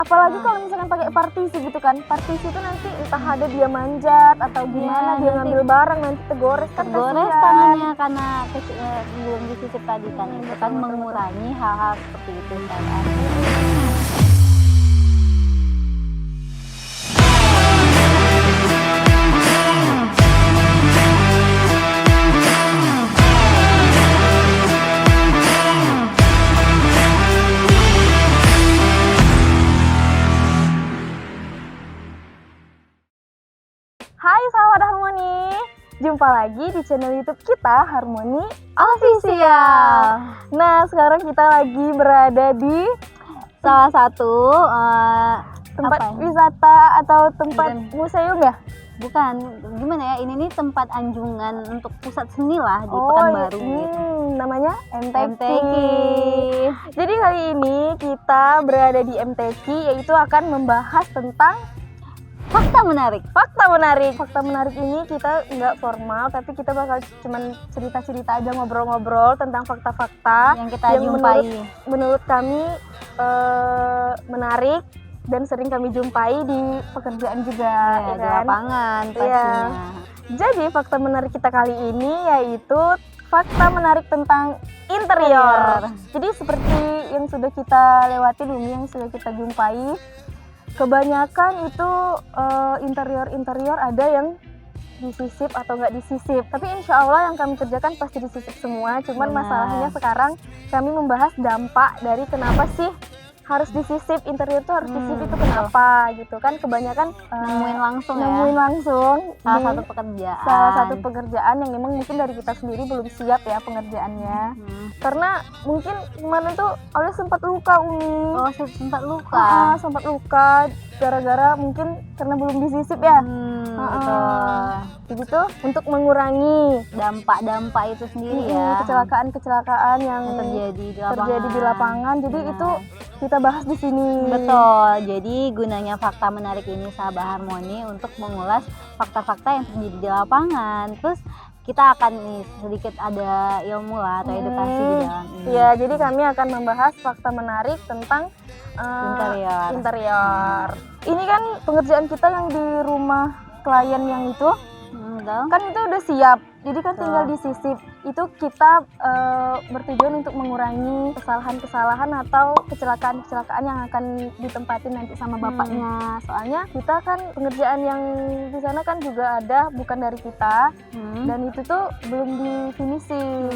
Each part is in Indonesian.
Apalagi kalau misalkan pakai partisi gitu kan, partisi itu nanti entah ada dia manjat atau gimana, dia ngambil barang nanti tergores kan, tergores kasihan. tangannya karena belum disisip tadi kan, itu kan mengurangi hal-hal seperti itu kan. Hai sahabat Harmoni, jumpa lagi di channel YouTube kita Harmoni Official. Nah, sekarang kita lagi berada di Salah satu tempat apa? wisata atau tempat museum ya? Bukan, gimana ya, ini nih tempat anjungan untuk pusat seni lah di Pekanbaru gitu. Namanya MTQ. MTQ. Jadi kali ini kita berada di MTQ, yaitu akan membahas tentang Fakta menarik. fakta menarik. Fakta menarik ini kita nggak formal, tapi kita bakal cuman cerita-cerita aja, ngobrol-ngobrol tentang fakta-fakta Yang kita jumpai. menurut kami menarik dan sering kami jumpai di pekerjaan juga, Ya, ya di kan? lapangan Iya. pastinya. Jadi fakta menarik kita kali ini yaitu fakta menarik tentang interior. Jadi seperti yang sudah kita lewati dulu, yang sudah kita jumpai, kebanyakan itu interior ada yang disisip atau nggak disisip. Tapi insya Allah yang kami kerjakan pasti disisip semua. Cuman Benar. masalahnya sekarang kami membahas dampak dari kenapa sih harus disisip, interior tuh harus disisip itu kenapa gitu kan. Kebanyakan Nemuin langsung nemuin ya. langsung Salah di satu pekerjaan. salah satu pekerjaan yang memang mungkin dari kita sendiri belum siap ya pengerjaannya. Karena mungkin kemarin tuh Aulia sempat luka, Umi. Oh, sempat luka. Sempat luka gara-gara mungkin karena belum disisip ya. Betul. Jadi tuh untuk mengurangi Dampak-dampak itu sendiri ya. kecelakaan-kecelakaan yang terjadi di lapangan. Jadi Benar. itu kita bahas di sini. Betul. Jadi gunanya fakta menarik ini sahabat Harmoni untuk mengulas fakta-fakta yang terjadi di lapangan. Terus kita akan nih sedikit ada ilmu lah atau edukasi di dalam ini. Iya, jadi kami akan membahas fakta menarik tentang interior. Ini kan pengerjaan kita yang di rumah klien yang itu Betul. kan itu udah siap. Jadi kan Betul. tinggal disisip. Itu kita bertujuan untuk mengurangi kesalahan-kesalahan atau kecelakaan-kecelakaan yang akan ditempatin nanti sama bapaknya. Soalnya kita kan pengerjaan yang di sana kan juga ada bukan dari kita. Dan itu tuh belum di finishing,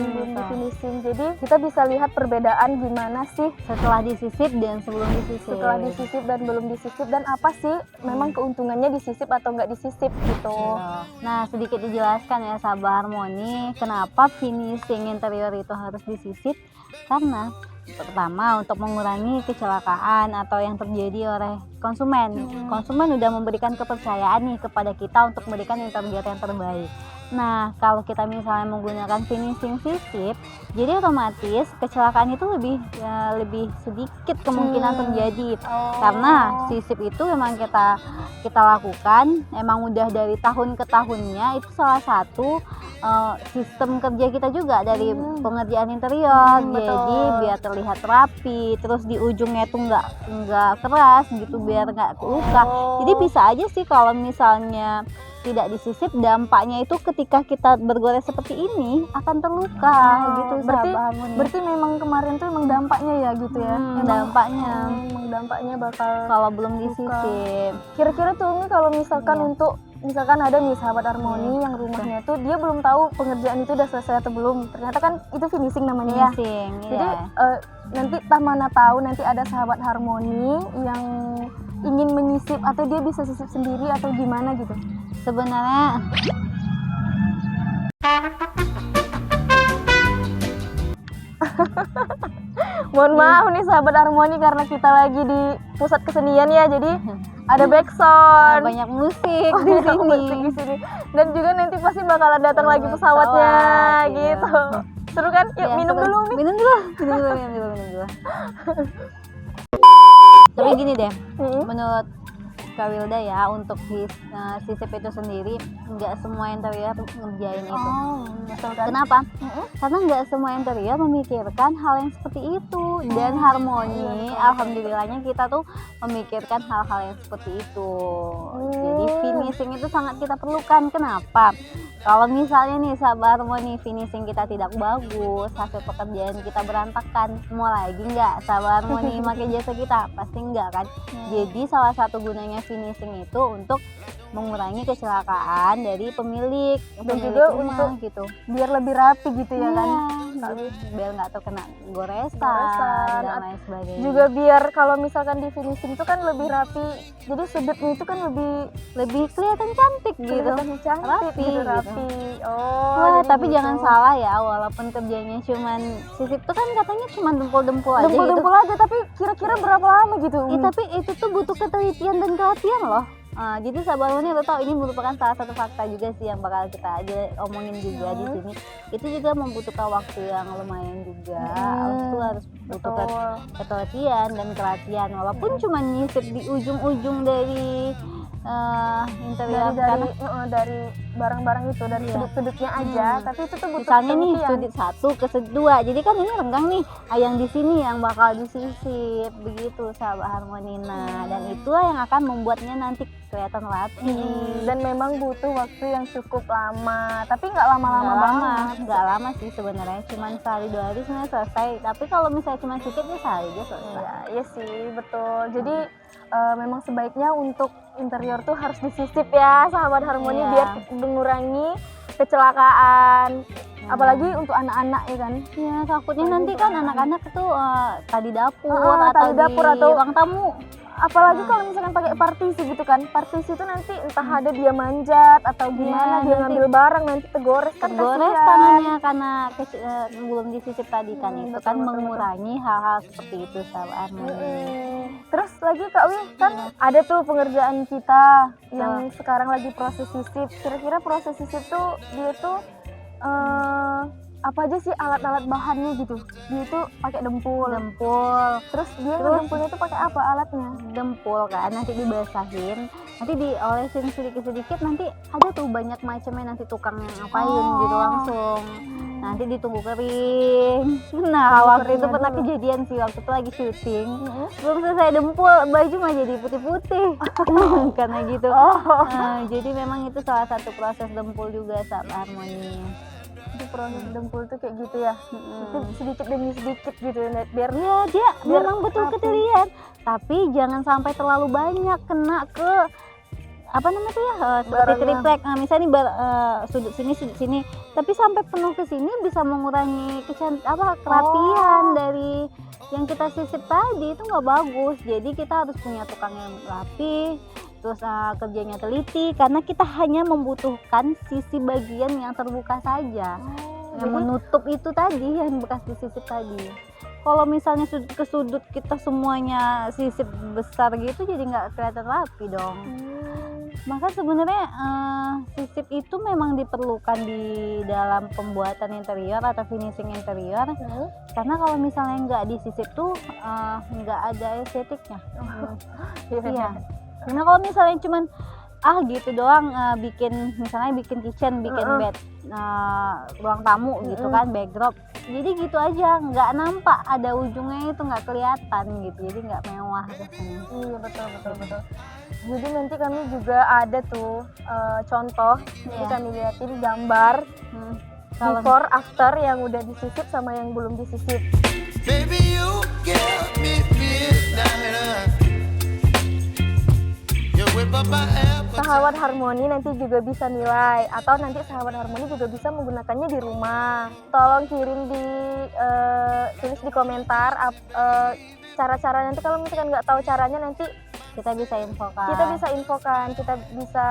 Jadi kita bisa lihat perbedaan gimana sih Setelah disisip dan sebelum disisip. setelah disisip dan belum disisip, dan apa sih memang keuntungannya disisip atau nggak disisip gitu. Nah, sedikit dijelaskan ya sahabat Harmoni, kenapa finishing interior itu harus disisip? Karena pertama untuk mengurangi kecelakaan atau yang terjadi oleh konsumen. Konsumen udah memberikan kepercayaan nih kepada kita untuk memberikan interior yang terbaik. Nah, kalau kita misalnya menggunakan finishing sisip, jadi otomatis kecelakaan itu lebih sedikit kemungkinan terjadi. Karena sisip itu memang kita lakukan, emang udah dari tahun ke tahunnya, itu salah satu sistem kerja kita juga dari pengerjaan interior. Jadi biar terlihat rapi, terus di ujungnya itu nggak keras gitu, biar nggak luka. Jadi bisa aja sih kalau misalnya tidak disisip, dampaknya itu ketika kita bergores seperti ini akan terluka gitu. Berarti memang kemarin tuh emang dampaknya ya gitu ya. Emang dampaknya bakal kalau belum disisip. Kira-kira tuh Umi kalau misalkan misalkan ada nih sahabat Harmoni yang rumahnya tuh dia belum tahu pengerjaan itu udah selesai atau belum. Ternyata kan itu finishing namanya ya. Jadi nanti mana tahu nanti ada sahabat Harmoni yang ingin menyisip atau dia bisa sisip sendiri atau gimana gitu. Sebenarnya mohon maaf nih sahabat Harmoni karena kita lagi di pusat kesenian ya, jadi ada backsound, banyak musik di sini. musik di sini, dan juga nanti pasti bakalan datang lagi pesawatnya gitu. Seru kan? Yuk minum dulu Mi. Minum dulu. Tapi gini deh, menurut Kak Wilda ya, untuk sisip itu sendiri nggak semua interior ngerjain itu. Betul kan? Kenapa? Karena nggak semua interior memikirkan hal yang seperti itu. dan harmoni. Alhamdulillahnya kita tuh memikirkan hal-hal yang seperti itu. Jadi finishing itu sangat kita perlukan. Kenapa? Kalau misalnya nih sahabat harmoni, finishing kita tidak bagus, hasil pekerjaan kita berantakan, mau lagi nggak sahabat harmoni pakai jasa kita? Pasti nggak kan. Jadi salah satu gunanya finishing itu untuk mengurangi kecelakaan dari pemilik juga rumah untuk gitu. biar lebih rapi gitu ya kan. Biar nggak terkena goresan Goresan, dan lain sebagainya. Juga biar kalau misalkan di finishing itu kan lebih rapi, jadi sudutnya itu kan lebih kelihatan cantik gitu. kelihatan cantik Rapi gitu, gitu. rapi. Wah, Jadi tapi gitu. jangan salah ya, walaupun kerjanya cuman sisip tuh kan katanya cuma dempul-dempul aja gitu. Dempul-dempul aja, tapi kira-kira berapa lama gitu? Tapi itu tuh butuh ketelitian dan kehatian loh. Jadi sahabat harmoni lo tau ini merupakan salah satu fakta juga sih yang bakal kita aja omongin juga di sini. Itu juga membutuhkan waktu yang lumayan juga. Itu harus butuh ketelitian dan perhatian. Walaupun cuma nyisip di ujung-ujung dari interior dari barang-barang itu, dari sudut-sudutnya aja, tapi itu tuh butuh misalnya nih ketelitian. sudut 1 ke sudut 2, jadi kan ini renggang nih, yang di sini yang bakal disisip begitu sahabat harmoni. Dan itulah yang akan membuatnya nanti kelihatan rapi. Dan memang butuh waktu yang cukup lama, tapi nggak lama-lama banget. Nggak lama sih sebenarnya, cuma sehari 2 hari sebenarnya selesai. Tapi kalau misalnya cuma sedikit ya sehari aja selesai. Iya sih, betul. Jadi memang sebaiknya untuk interior tuh harus disisip ya sahabat harmoni, biar mengurangi kecelakaan. Apalagi untuk anak-anak ya kan. Ya takutnya nanti kan anak-anak itu tadi dapur atau di ruang tamu. Apalagi kalau misalkan pakai partisi gitu kan, partisi itu nanti entah ada dia manjat atau gimana, dia ngambil barang nanti tergores kan, tangannya karena belum disisip tadi kan. Itu kan mengurangi hal-hal seperti itu sahabat harmoni. Terus lagi Kak Wi, kan ada tuh pengerjaan kita yang sekarang lagi proses sisip. Kira-kira proses sisip tuh dia tuh apa aja sih alat-alat bahannya gitu? Dia tuh pakai dempul. Terus dia dempulnya tuh pakai apa alatnya? Dempul kan, nanti dibasahin, nanti diolesin sedikit-sedikit, nanti ada tuh banyak macamnya nanti tukang yang ngapain gitu langsung. Nanti ditunggu kering. Nah, waktu itu pernah kejadian sih, waktu itu lagi syuting. Belum selesai dempul, baju mah jadi putih-putih. Karena gitu. Jadi memang itu salah satu proses dempul juga sahabat harmoni. Itu proses dempul tuh kayak gitu ya. Itu sedikit demi sedikit gitu ya, biar dia memang betul ketelitian. Tapi jangan sampai terlalu banyak kena ke apa namanya tuh ya, seperti triplek. Misalnya sudut sini, tapi sampai penuh ke sini bisa mengurangi kerapian dari yang kita sisip tadi, itu nggak bagus. Jadi kita harus punya tukang yang rapi, terus kerjanya teliti, karena kita hanya membutuhkan sisi bagian yang terbuka saja, yang menutup itu tadi, yang bekas disisip tadi. Kalau misalnya sudut ke sudut kita semuanya sisip besar gitu, jadi nggak kelihatan rapi dong. Maka sebenarnya sisip itu memang diperlukan di dalam pembuatan interior atau finishing interior, karena kalau misalnya nggak disisip tuh nggak ada estetiknya. Iya. Karena kalau misalnya cuman gitu doang, bikin kitchen, bikin bed, ruang tamu gitu kan, backdrop, jadi gitu aja, nggak nampak ada ujungnya, itu nggak kelihatan gitu, jadi nggak mewah rasanya. Iya, betul. Jadi nanti kami juga ada tuh contoh, jadi kami liatin gambar before after yang udah disisip sama yang belum disisip. Baby, you give me midnight. Sahabat harmoni nanti juga bisa nilai, atau nanti sahabat harmoni juga bisa menggunakannya di rumah. Tolong kirim tulis di komentar cara-cara, nanti kalau misalkan nggak tahu caranya nanti kita bisa infokan, kita bisa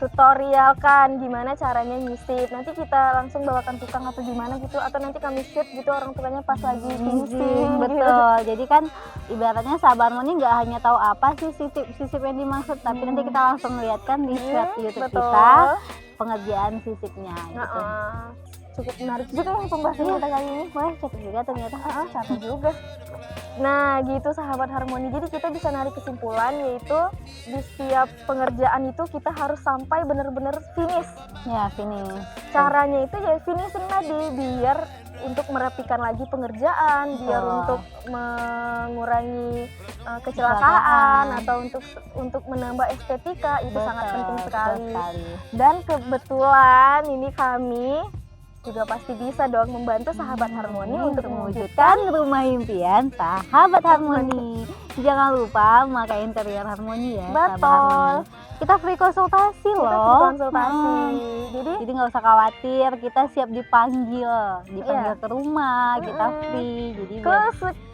tutorialkan gimana caranya nyisip. Nanti kita langsung bawakan tukang atau gimana gitu, atau nanti kami shoot gitu orang tuanya pas lagi finishing. Betul. Jadi kan ibaratnya sahabat harmoni nggak hanya tahu apa sih sisip yang dimaksud, tapi nanti kita langsung lihatkan di YouTube kita pengerjaan sisipnya gitu. Cukup menarik juga yang pembahasan kita kali ini. Wah, capek juga ternyata. Capek juga. Nah gitu sahabat harmoni, jadi kita bisa narik kesimpulan, yaitu di setiap pengerjaan itu kita harus sampai benar-benar finish. Ya, finish. Caranya itu ya finishing tadi, biar untuk merapikan lagi pengerjaan, biar Betul. untuk mengurangi kecelakaan atau untuk menambah estetika, itu sangat penting sekali. Dan kebetulan ini kami juga pasti bisa dong membantu Sahabat Harmoni untuk mewujudkan rumah impian Sahabat Harmoni. Jangan lupa memakai interior Harmoni ya. Sahabat Betul. Harmoni. Kita free konsultasi kita loh. free konsultasi. Jadi nggak usah khawatir, kita siap dipanggil Iya. ke rumah, kita free. Jadi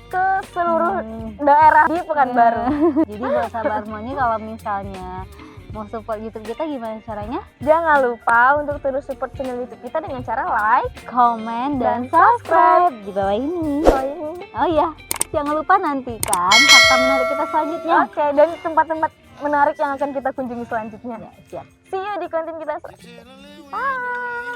ke seluruh daerah di Pekanbaru. Jadi buat Sahabat Harmoni, kalau misalnya mau support YouTube kita, gimana caranya? Jangan lupa untuk terus support channel YouTube kita dengan cara like, Komen dan Dan subscribe di bawah ini. join. Oh iya, jangan lupa nantikan fakta menarik kita selanjutnya. Oke, dan tempat-tempat menarik yang akan kita kunjungi selanjutnya. Ya, siap. See you di konten kita selanjutnya. Bye.